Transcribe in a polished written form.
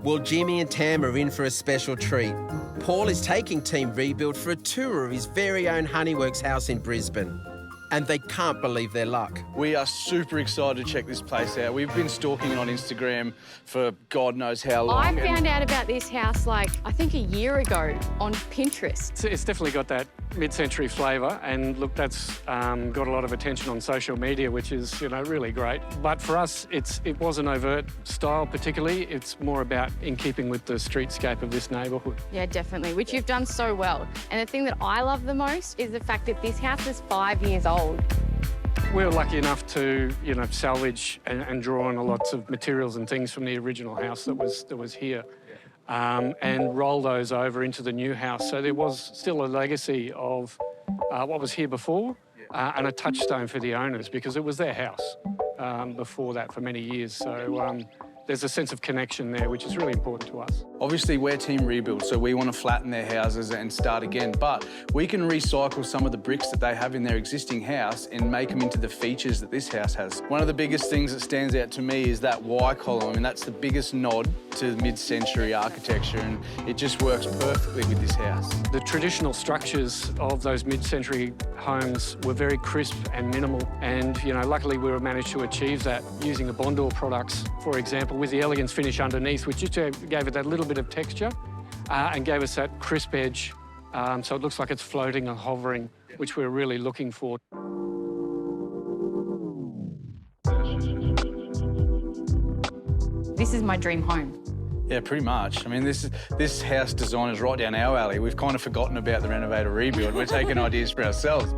Well, Jimmy and Tam are in for a special treat. Paul is taking Team Rebuild for a tour of his very own Honeyworks house in Brisbane. And they can't believe their luck. We are super excited to check this place out. We've been stalking it on Instagram for God knows how long. I found out about this house, I think a year ago on Pinterest. It's definitely got that mid-century flavour, and look, that's got a lot of attention on social media, which is, really great. But for us, it wasn't overt style particularly. It's more about in keeping with the streetscape of this neighbourhood. Yeah, definitely, which you've done so well. And the thing that I love the most is the fact that this house is 5 years old. We were lucky enough to, salvage and draw on lots of materials and things from the original house that was here, and roll those over into the new house. So there was still a legacy of what was here before, and a touchstone for the owners because it was their house before that for many years. So there's a sense of connection there, which is really important to us. Obviously, we're Team Rebuild, so we want to flatten their houses and start again, but we can recycle some of the bricks that they have in their existing house and make them into the features that this house has. One of the biggest things that stands out to me is that Y column, and that's the biggest nod to mid-century architecture, and it just works perfectly with this house. The traditional structures of those mid-century homes were very crisp and minimal, and luckily we managed to achieve that using the Bondor products, for example, with the elegance finish underneath, which just gave it that little bit of texture and gave us that crisp edge, so it looks like it's floating and hovering, which we're really looking for. This is my dream home. Yeah, pretty much. I mean, this house design is right down our alley. We've kind of forgotten about the Renovate or Rebuild. We're taking ideas for ourselves.